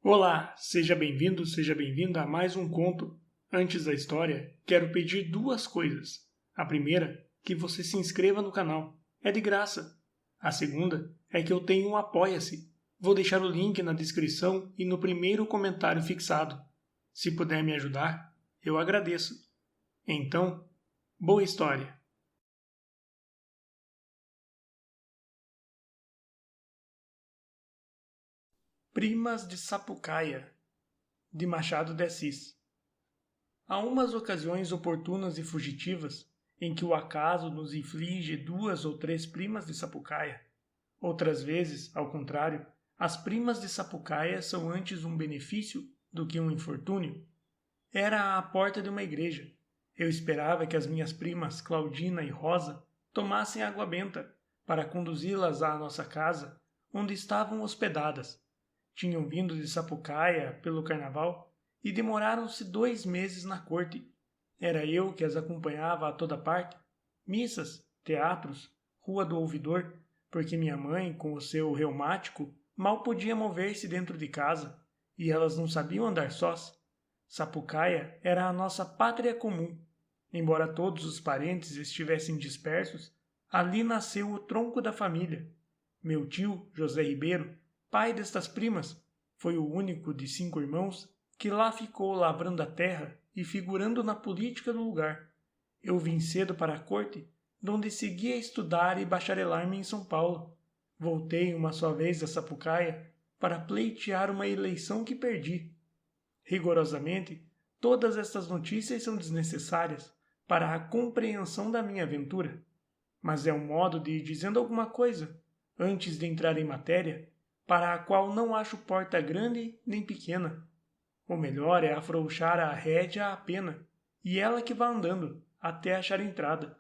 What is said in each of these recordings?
Olá, seja bem-vindo, seja bem-vinda a mais um conto. Antes da história, quero pedir duas coisas. A primeira, que você se inscreva no canal. É de graça. A segunda é que eu tenho um Apoia-se. Vou deixar o link na descrição e no primeiro comentário fixado. Se puder me ajudar, eu agradeço. Então, boa história. Primas de Sapucaia, de Machado de Assis. Há umas ocasiões oportunas e fugitivas em que o acaso nos inflige duas ou três primas de Sapucaia. Outras vezes, ao contrário, as primas de Sapucaia são antes um benefício do que um infortúnio. Era à porta de uma igreja. Eu esperava que as minhas primas Claudina e Rosa tomassem água benta para conduzi-las à nossa casa, onde estavam hospedadas. Tinham vindo de Sapucaia pelo carnaval e demoraram-se 2 meses na corte. Era eu que as acompanhava a toda parte, missas, teatros, Rua do Ouvidor, porque minha mãe, com o seu reumático, mal podia mover-se dentro de casa, e elas não sabiam andar sós. Sapucaia era a nossa pátria comum. Embora todos os parentes estivessem dispersos, ali nasceu o tronco da família. Meu tio, José Ribeiro, pai destas primas, foi o único de 5 irmãos que lá ficou lavrando a terra e figurando na política do lugar. Eu vim cedo para a corte, donde segui a estudar e bacharelar-me em São Paulo. Voltei uma só vez a Sapucaia para pleitear uma eleição que perdi. Rigorosamente, todas estas notícias são desnecessárias para a compreensão da minha aventura, mas é um modo de ir dizendo alguma coisa, antes de entrar em matéria, para a qual não acho porta grande nem pequena. O melhor é afrouxar a rédea à pena, e ela que vá andando, até achar entrada.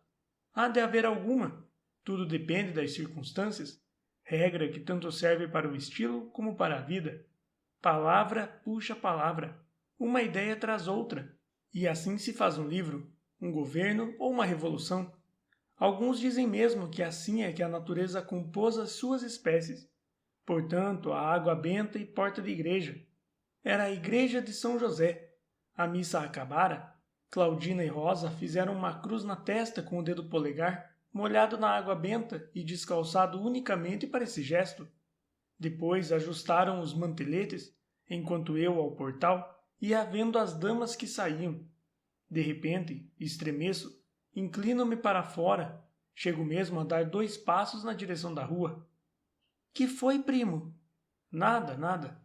Há de haver alguma, tudo depende das circunstâncias, regra que tanto serve para o estilo como para a vida. Palavra puxa palavra, uma ideia traz outra, e assim se faz um livro, um governo ou uma revolução. Alguns dizem mesmo que assim é que a natureza compôs as suas espécies. Portanto, a água benta e porta de igreja. Era a igreja de São José. A missa acabara, Claudina e Rosa fizeram uma cruz na testa com o dedo polegar, molhado na água benta e descalçado unicamente para esse gesto. Depois ajustaram os manteletes, enquanto eu ao portal ia vendo as damas que saíam. De repente, estremeço, inclino-me para fora, chego mesmo a dar 2 passos na direção da rua. Que foi, primo? Nada, nada.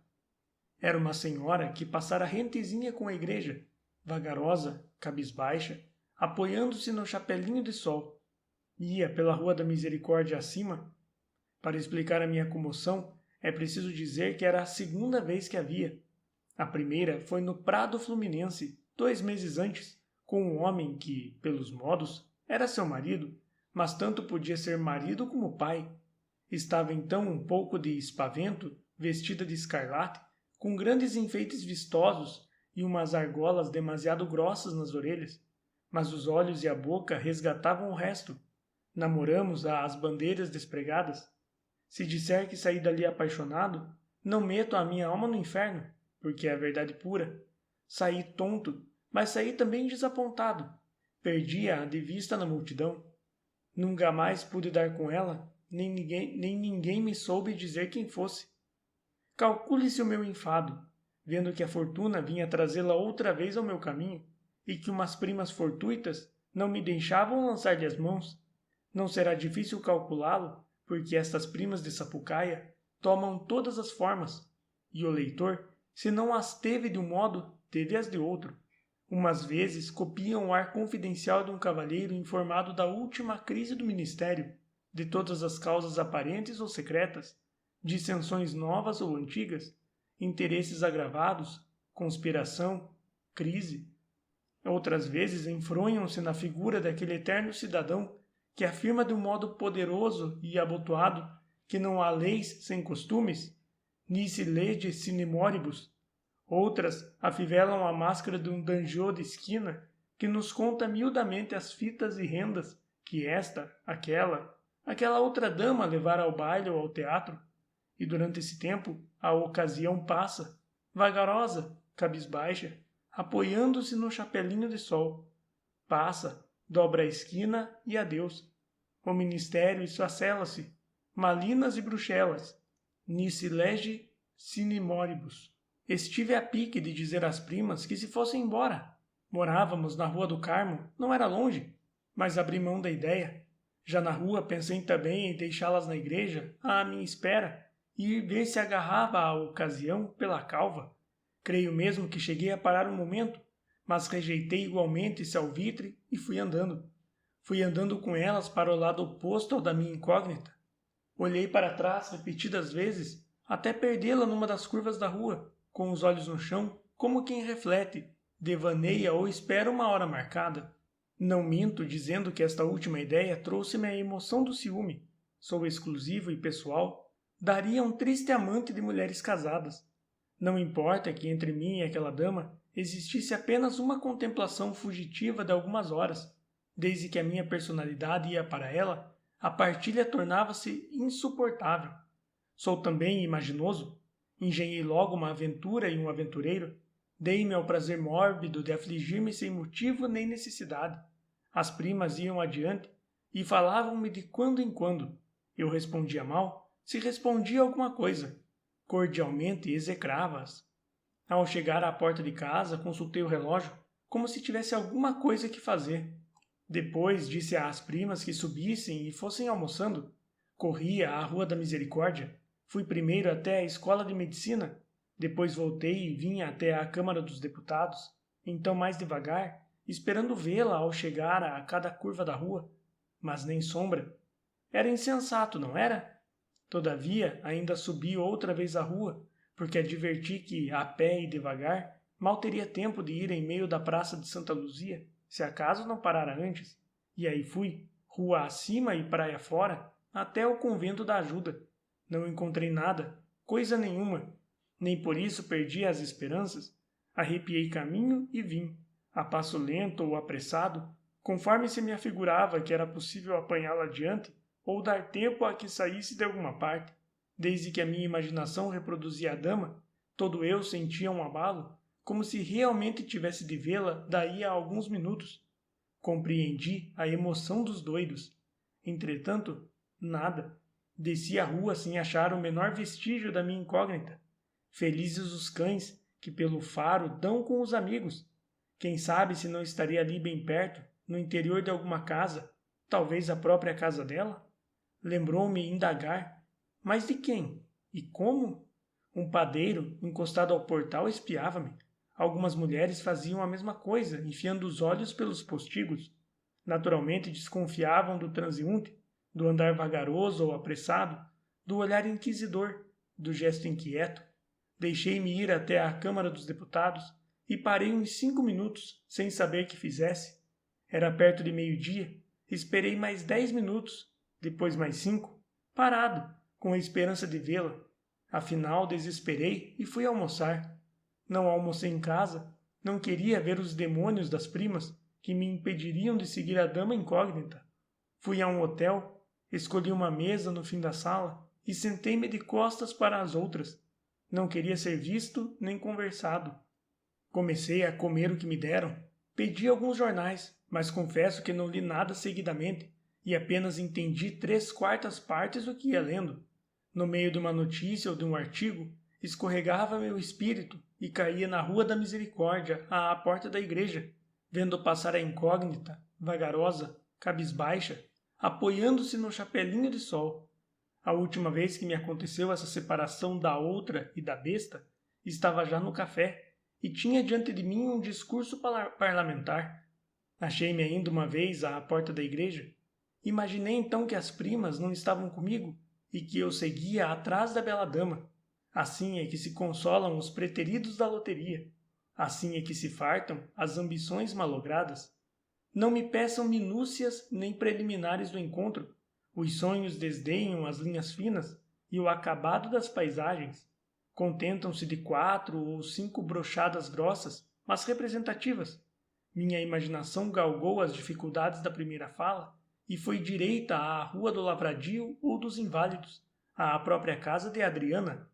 Era uma senhora que passara rentezinha com a igreja, vagarosa, cabisbaixa, apoiando-se no chapelinho de sol. Ia pela Rua da Misericórdia acima. Para explicar a minha comoção, é preciso dizer que era a segunda vez que a via. A primeira foi no Prado Fluminense, 2 meses antes, com um homem que, pelos modos, era seu marido, mas tanto podia ser marido como pai. Estava então um pouco de espavento, vestida de escarlate, com grandes enfeites vistosos e umas argolas demasiado grossas nas orelhas, mas os olhos e a boca resgatavam o resto. Namoramos às bandeiras despregadas. Se disser que saí dali apaixonado, não meto a minha alma no inferno, porque é a verdade pura. Saí tonto, mas saí também desapontado. Perdi-a de vista na multidão. Nunca mais pude dar com ela, nem ninguém me soube dizer quem fosse. Calcule-se o meu enfado, vendo que a fortuna vinha trazê-la outra vez ao meu caminho, e que umas primas fortuitas não me deixavam lançar-lhe as mãos. Não será difícil calculá-lo, porque estas primas de Sapucaia tomam todas as formas, e o leitor, se não as teve de um modo, teve-as de outro. Umas vezes copiam o ar confidencial de um cavalheiro informado da última crise do ministério, de todas as causas aparentes ou secretas, dissensões novas ou antigas, interesses agravados, conspiração, crise. Outras vezes enfronham-se na figura daquele eterno cidadão que afirma de um modo poderoso e abotoado que não há leis sem costumes, nisi lege sine moribus. Outras afivelam a máscara de um danjô de esquina que nos conta miudamente as fitas e rendas que esta, aquela outra dama levara ao baile ou ao teatro, e durante esse tempo a ocasião passa, vagarosa, cabisbaixa, apoiando-se no chapelinho de sol. Passa, dobra a esquina e adeus. O ministério esfacela-se, Malinas e Bruxelas, nisi lege sine moribus. Estive a pique de dizer às primas que se fossem embora. Morávamos na Rua do Carmo, não era longe, mas abri mão da ideia. Já na rua pensei também em deixá-las na igreja, à minha espera, e ir ver se agarrava a ocasião pela calva. Creio mesmo que cheguei a parar um momento, mas rejeitei igualmente esse alvitre e fui andando. Fui andando com elas para o lado oposto ao da minha incógnita. Olhei para trás repetidas vezes, até perdê-la numa das curvas da rua, com os olhos no chão, como quem reflete, devaneia ou espera uma hora marcada. Não minto dizendo que esta última ideia trouxe-me a emoção do ciúme. Sou exclusivo e pessoal. Daria um triste amante de mulheres casadas. Não importa que entre mim e aquela dama existisse apenas uma contemplação fugitiva de algumas horas. Desde que a minha personalidade ia para ela, a partilha tornava-se insuportável. Sou também imaginoso. Engenhei logo uma aventura e um aventureiro. Dei-me ao prazer mórbido de afligir-me sem motivo nem necessidade. As primas iam adiante e falavam-me de quando em quando. Eu respondia mal, se respondia alguma coisa. Cordialmente execrava-as. Ao chegar à porta de casa, consultei o relógio, como se tivesse alguma coisa que fazer. Depois disse às primas que subissem e fossem almoçando. Corria à Rua da Misericórdia. Fui primeiro até a Escola de Medicina. Depois voltei e vinha até a Câmara dos Deputados. Então mais devagar, esperando vê-la ao chegar a cada curva da rua. Mas nem sombra. Era insensato, não era? Todavia, ainda subi outra vez a rua, porque adverti que, a pé e devagar, mal teria tempo de ir em meio da Praça de Santa Luzia, se acaso não parara antes. E aí fui, rua acima e praia fora, até o Convento da Ajuda. Não encontrei nada, coisa nenhuma. Nem por isso perdi as esperanças. Arrepiei caminho e vim, a passo lento ou apressado, conforme se me afigurava que era possível apanhá-la adiante ou dar tempo a que saísse de alguma parte. Desde que a minha imaginação reproduzia a dama, todo eu sentia um abalo, como se realmente tivesse de vê-la daí a alguns minutos. Compreendi a emoção dos doidos. Entretanto, nada. Desci a rua sem achar o menor vestígio da minha incógnita. Felizes os cães, que pelo faro dão com os amigos. Quem sabe se não estaria ali bem perto, no interior de alguma casa, talvez a própria casa dela? Lembrou-me indagar. Mas de quem? E como? Um padeiro, encostado ao portal, espiava-me. Algumas mulheres faziam a mesma coisa, enfiando os olhos pelos postigos. Naturalmente desconfiavam do transeunte, do andar vagaroso ou apressado, do olhar inquisidor, do gesto inquieto. Deixei-me ir até à Câmara dos Deputados e parei uns 5 minutos, sem saber que fizesse. Era perto de meio-dia. Esperei mais 10 minutos, depois mais 5, parado, com a esperança de vê-la. Afinal, desesperei e fui almoçar. Não almocei em casa. Não queria ver os demônios das primas que me impediriam de seguir a dama incógnita. Fui a um hotel, escolhi uma mesa no fim da sala e sentei-me de costas para as outras. Não queria ser visto nem conversado. Comecei a comer o que me deram. Pedi alguns jornais, mas confesso que não li nada seguidamente e apenas entendi 3/4 partes do que ia lendo. No meio de uma notícia ou de um artigo, escorregava meu espírito e caía na Rua da Misericórdia, à porta da igreja, vendo passar a incógnita, vagarosa, cabisbaixa, apoiando-se no chapelinho de sol. A última vez que me aconteceu essa separação da outra e da besta, estava já no café e tinha diante de mim um discurso parlamentar. Achei-me ainda uma vez à porta da igreja. Imaginei então que as primas não estavam comigo e que eu seguia atrás da bela dama. Assim é que se consolam os preteridos da loteria. Assim é que se fartam as ambições malogradas. Não me peçam minúcias nem preliminares do encontro. Os sonhos desdenham as linhas finas e o acabado das paisagens. Contentam-se de 4 ou 5 brochadas grossas, mas representativas. Minha imaginação galgou as dificuldades da primeira fala e foi direita à Rua do Lavradio ou dos Inválidos, à própria casa de Adriana.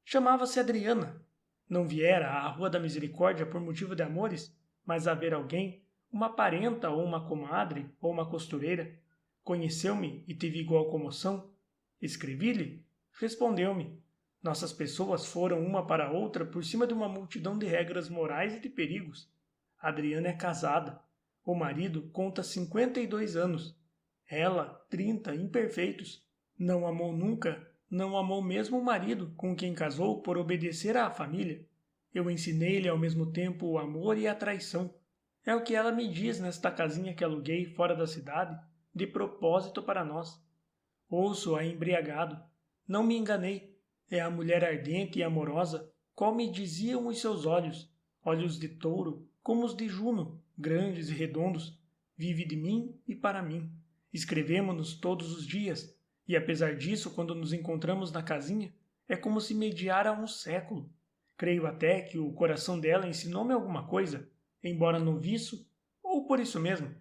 Chamava-se Adriana. Não viera à Rua da Misericórdia por motivo de amores, mas a ver alguém, uma parenta ou uma comadre ou uma costureira. Conheceu-me e teve igual comoção. Escrevi-lhe. Respondeu-me. Nossas pessoas foram uma para a outra por cima de uma multidão de regras morais e de perigos. Adriana é casada. O marido conta 52 anos. Ela, 30, imperfeitos. Não amou nunca, não amou mesmo o marido com quem casou por obedecer à família. Eu ensinei-lhe ao mesmo tempo o amor e a traição. É o que ela me diz nesta casinha que aluguei fora da cidade, de propósito para nós. Ouço-a embriagado. Não me enganei. É a mulher ardente e amorosa, qual me diziam os seus olhos, olhos de touro, como os de Juno, grandes e redondos. Vive de mim e para mim. Escrevemo-nos todos os dias, e apesar disso, quando nos encontramos na casinha, é como se mediara um século. Creio até que o coração dela ensinou-me alguma coisa, embora noviço, ou por isso mesmo.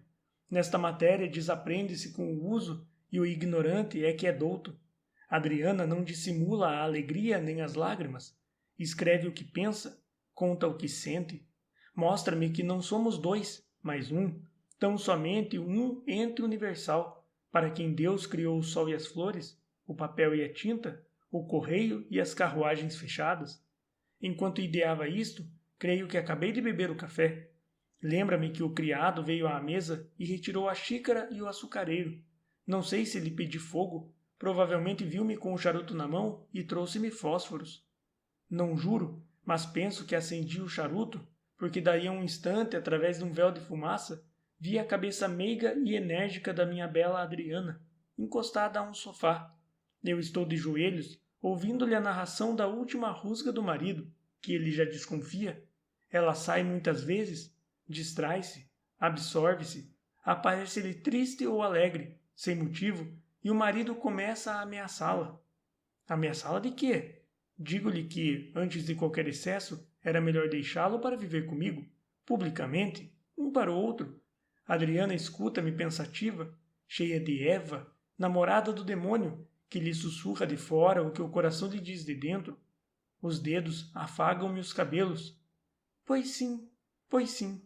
Nesta matéria desaprende-se com o uso, e o ignorante é que é douto. Adriana não dissimula a alegria nem as lágrimas. Escreve o que pensa, conta o que sente. Mostra-me que não somos dois, mas um, tão somente um ente universal, para quem Deus criou o sol e as flores, o papel e a tinta, o correio e as carruagens fechadas. Enquanto ideava isto, creio que acabei de beber o café. Lembra-me que o criado veio à mesa e retirou a xícara e o açucareiro. Não sei se lhe pedi fogo, provavelmente viu-me com o charuto na mão e trouxe-me fósforos. Não juro, mas penso que acendi o charuto, porque daí a um instante, através de um véu de fumaça, vi a cabeça meiga e enérgica da minha bela Adriana, encostada a um sofá. Eu estou de joelhos, ouvindo-lhe a narração da última rusga do marido, que ele já desconfia. Ela sai muitas vezes, distrai-se, absorve-se, aparece-lhe triste ou alegre, sem motivo, e o marido começa a ameaçá-la. Ameaçá-la de quê? Digo-lhe que, antes de qualquer excesso, era melhor deixá-lo para viver comigo, publicamente, um para o outro. Adriana escuta-me pensativa, cheia de Eva, namorada do demônio, que lhe sussurra de fora o que o coração lhe diz de dentro. Os dedos afagam-me os cabelos. Pois sim, pois sim.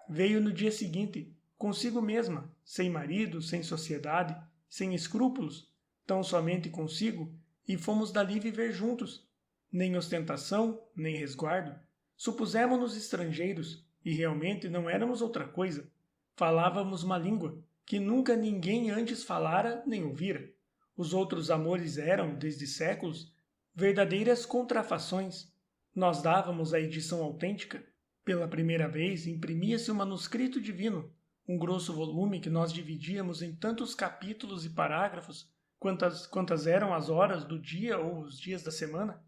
Veio no dia seguinte, consigo mesma, sem marido, sem sociedade, sem escrúpulos, tão somente consigo, e fomos dali viver juntos. Nem ostentação, nem resguardo. Supusemos-nos estrangeiros, e realmente não éramos outra coisa. Falávamos uma língua, que nunca ninguém antes falara nem ouvira. Os outros amores eram, desde séculos, verdadeiras contrafações. Nós dávamos a edição autêntica. Pela primeira vez imprimia-se o manuscrito divino, um grosso volume que nós dividíamos em tantos capítulos e parágrafos, quantas eram as horas do dia ou os dias da semana.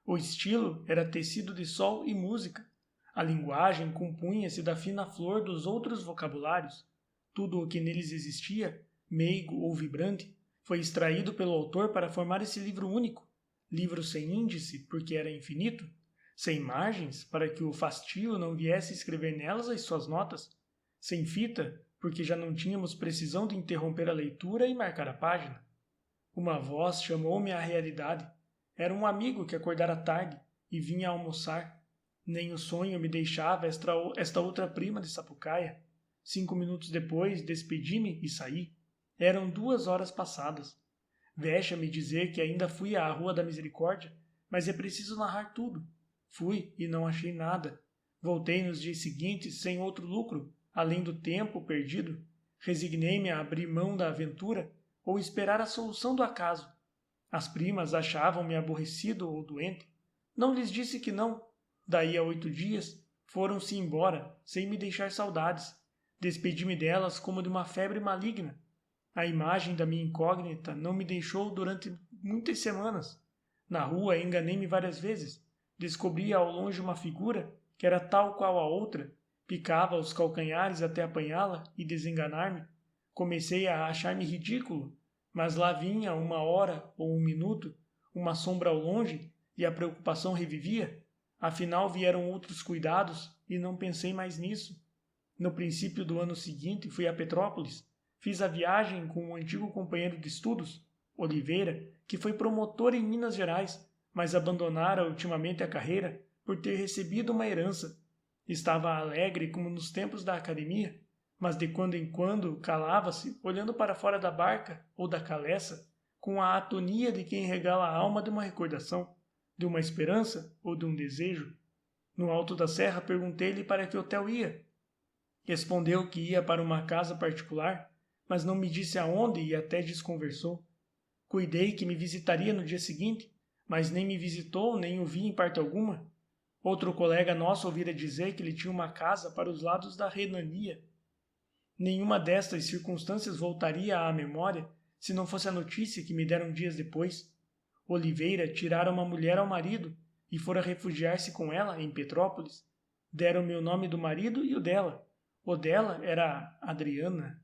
O estilo era tecido de sol e música. A linguagem compunha-se da fina flor dos outros vocabulários. Tudo o que neles existia, meigo ou vibrante, foi extraído pelo autor para formar esse livro único, livro sem índice, porque era infinito, sem margens, para que o fastio não viesse escrever nelas as suas notas, sem fita, porque já não tínhamos precisão de interromper a leitura e marcar a página. Uma voz chamou-me à realidade. Era um amigo que acordara tarde e vinha almoçar. Nem o sonho me deixava esta outra prima de Sapucaia. 5 minutos depois, despedi-me e saí. Eram 2 horas passadas. Vexa-me dizer que ainda fui à Rua da Misericórdia, mas é preciso narrar tudo. Fui e não achei nada. Voltei nos dias seguintes sem outro lucro, além do tempo perdido. Resignei-me a abrir mão da aventura ou esperar a solução do acaso. As primas achavam-me aborrecido ou doente. Não lhes disse que não. Daí a 8 dias, foram-se embora, sem me deixar saudades. Despedi-me delas como de uma febre maligna. A imagem da minha incógnita não me deixou durante muitas semanas. Na rua enganei-me várias vezes. Descobri ao longe uma figura que era tal qual a outra. Picava os calcanhares até apanhá-la e desenganar-me. Comecei a achar-me ridículo, mas lá vinha 1 hora ou 1 minuto, uma sombra ao longe, e a preocupação revivia. Afinal vieram outros cuidados e não pensei mais nisso. No princípio do ano seguinte fui a Petrópolis. Fiz a viagem com um antigo companheiro de estudos, Oliveira, que foi promotor em Minas Gerais, mas abandonara ultimamente a carreira, por ter recebido uma herança. Estava alegre como nos tempos da academia, mas de quando em quando calava-se, olhando para fora da barca ou da caleça, com a atonia de quem regala a alma de uma recordação, de uma esperança ou de um desejo. No alto da serra perguntei-lhe para que hotel ia. Respondeu que ia para uma casa particular, mas não me disse aonde e até desconversou. Cuidei que me visitaria no dia seguinte, mas nem me visitou nem o vi em parte alguma. Outro colega nosso ouvira dizer que ele tinha uma casa para os lados da Renania. Nenhuma destas circunstâncias voltaria à memória se não fosse a notícia que me deram dias depois. Oliveira tirara uma mulher ao marido e fora refugiar-se com ela em Petrópolis. Deram-me o nome do marido e o dela. O dela era Adriana.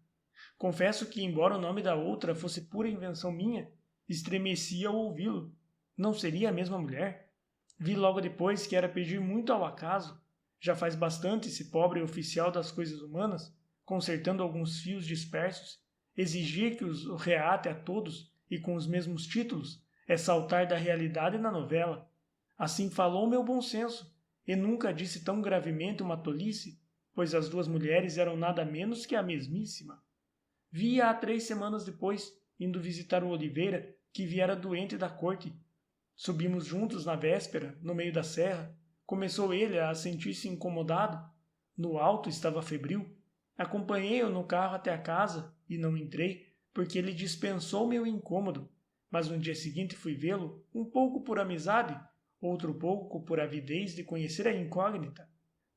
Confesso que, embora o nome da outra fosse pura invenção minha, estremeci ao ouvi-lo. Não seria a mesma mulher? Vi logo depois que era pedir muito ao acaso. Já faz bastante esse pobre oficial das coisas humanas, consertando alguns fios dispersos, exigir que os reate a todos e com os mesmos títulos, é saltar da realidade na novela. Assim falou meu bom senso, e nunca disse tão gravemente uma tolice, pois as duas mulheres eram nada menos que a mesmíssima. Vi-a há 3 semanas depois, indo visitar o Oliveira, que viera doente da corte. Subimos juntos na véspera, no meio da serra. Começou ele a sentir-se incomodado. No alto estava febril. Acompanhei-o no carro até a casa e não entrei, porque ele dispensou meu incômodo. Mas no dia seguinte fui vê-lo, um pouco por amizade, outro pouco por avidez de conhecer a incógnita.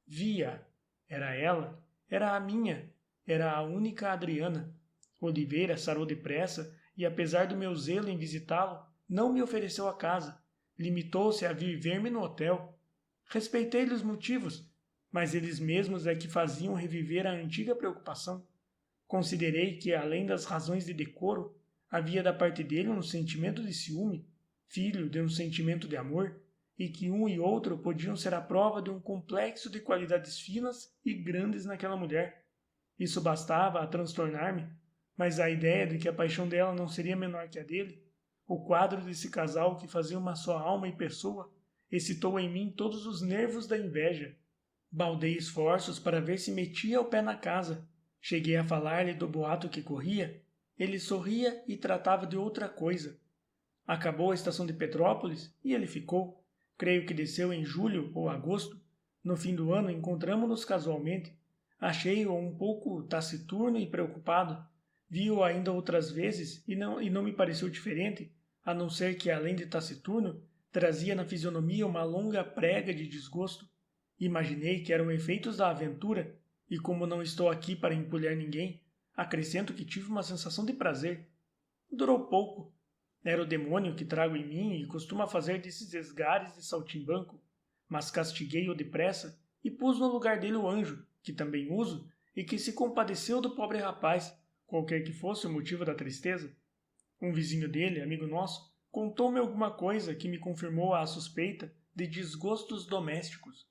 Vi-a. Era ela. Era a minha. Era a única Adriana. Oliveira sarou depressa e, apesar do meu zelo em visitá-lo, não me ofereceu a casa. Limitou-se a vir ver-me no hotel. Respeitei-lhe os motivos, mas eles mesmos é que faziam reviver a antiga preocupação. Considerei que, além das razões de decoro, havia da parte dele um sentimento de ciúme, filho de um sentimento de amor, e que um e outro podiam ser a prova de um complexo de qualidades finas e grandes naquela mulher. Isso bastava a transtornar-me, mas a ideia de que a paixão dela não seria menor que a dele, o quadro desse casal que fazia uma só alma e pessoa, excitou em mim todos os nervos da inveja. Baldei esforços para ver se metia o pé na casa. Cheguei a falar-lhe do boato que corria. Ele sorria e tratava de outra coisa. Acabou a estação de Petrópolis e ele ficou. Creio que desceu em julho ou agosto. No fim do ano encontramo-nos casualmente. Achei-o um pouco taciturno e preocupado. Vi-o ainda outras vezes e não me pareceu diferente, a não ser que, além de taciturno, trazia na fisionomia uma longa prega de desgosto. Imaginei que eram efeitos da aventura, e como não estou aqui para empulhar ninguém, acrescento que tive uma sensação de prazer. Durou pouco. Era o demônio que trago em mim e costuma fazer desses esgares de saltimbanco, mas castiguei-o depressa e pus no lugar dele o anjo, que também uso, e que se compadeceu do pobre rapaz, qualquer que fosse o motivo da tristeza. Um vizinho dele, amigo nosso, contou-me alguma coisa que me confirmou a suspeita de desgostos domésticos.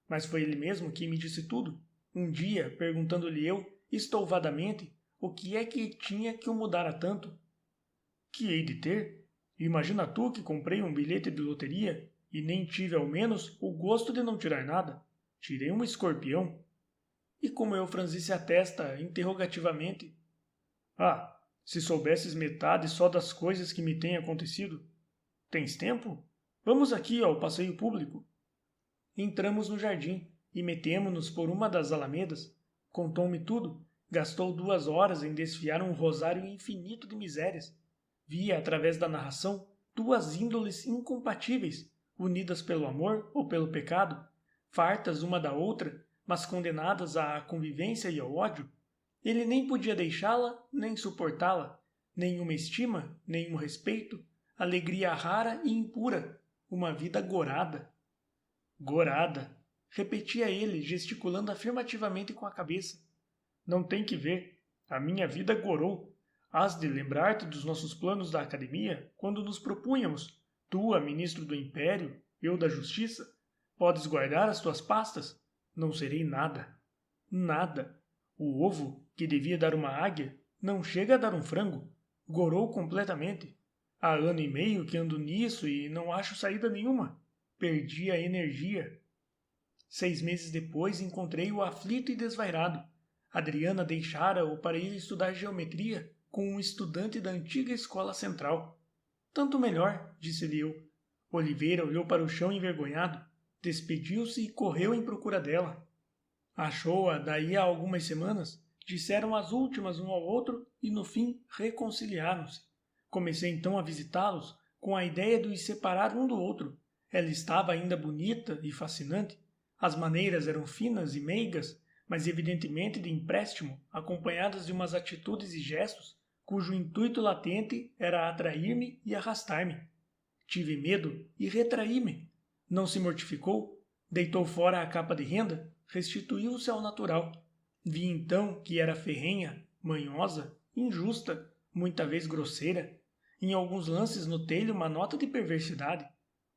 Mas foi ele mesmo que me disse tudo. Um dia, perguntando-lhe eu, estouvadamente, o que é que tinha que o mudar a tanto. Que hei de ter? Imagina tu que comprei um bilhete de loteria e nem tive ao menos o gosto de não tirar nada. Tirei um escorpião. E como eu franzisse a testa interrogativamente. Ah, se soubesses metade só das coisas que me têm acontecido. Tens tempo? Vamos aqui ao passeio público. Entramos no jardim e metemo-nos por uma das alamedas. Contou-me tudo. Gastou 2 horas em desfiar um rosário infinito de misérias. Via, através da narração, 2 índoles incompatíveis, unidas pelo amor ou pelo pecado, fartas uma da outra, mas condenadas à convivência e ao ódio. Ele nem podia deixá-la, nem suportá-la, nenhuma estima, nenhum respeito, alegria rara e impura, uma vida gorada. Gorada, repetia ele, gesticulando afirmativamente com a cabeça. Não tem que ver, a minha vida gorou. Hás de lembrar-te dos nossos planos da academia, quando nos propunhamos, tu, a ministro do Império, eu da Justiça. Podes guardar as tuas pastas? Não serei nada. Nada. O ovo, que devia dar uma águia, não chega a dar um frango. Gorou completamente. Há 1 ano e meio que ando nisso e não acho saída nenhuma. Perdi a energia. 6 meses depois encontrei-o aflito e desvairado. Adriana deixara-o para ir estudar geometria com um estudante da antiga escola central. Tanto melhor, disse-lhe eu. Oliveira olhou para o chão envergonhado, despediu-se e correu em procura dela. Achou-a daí a algumas semanas, disseram as últimas um ao outro e no fim reconciliaram-se. Comecei então a visitá-los com a ideia de os separar um do outro. Ela estava ainda bonita e fascinante. As maneiras eram finas e meigas, mas evidentemente de empréstimo, acompanhadas de umas atitudes e gestos cujo intuito latente era atrair-me e arrastar-me. Tive medo e retraí-me. Não se mortificou, deitou fora a capa de renda, restituiu-se ao natural. Vi então que era ferrenha, manhosa, injusta, muita vez grosseira. Em alguns lances notei-lhe uma nota de perversidade.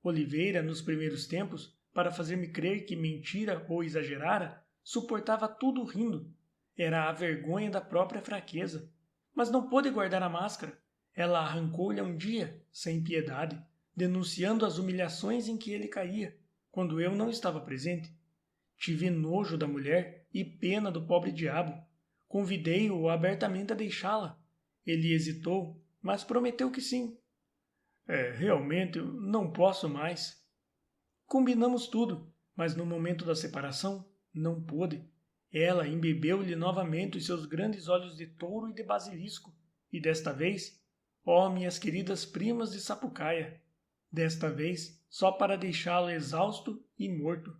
Oliveira, nos primeiros tempos, para fazer-me crer que mentira ou exagerara, suportava tudo rindo. Era a vergonha da própria fraqueza. Mas não pôde guardar a máscara. Ela arrancou-lhe um dia, sem piedade, denunciando as humilhações em que ele caía, quando eu não estava presente. Tive nojo da mulher e pena do pobre diabo. Convidei-o abertamente a deixá-la. Ele hesitou, mas prometeu que sim. Realmente, eu não posso mais. Combinamos tudo, mas no momento da separação, não pôde. Ela embebeu-lhe novamente os seus grandes olhos de touro e de basilisco, e desta vez, minhas queridas primas de Sapucaia, desta vez só para deixá-lo exausto e morto.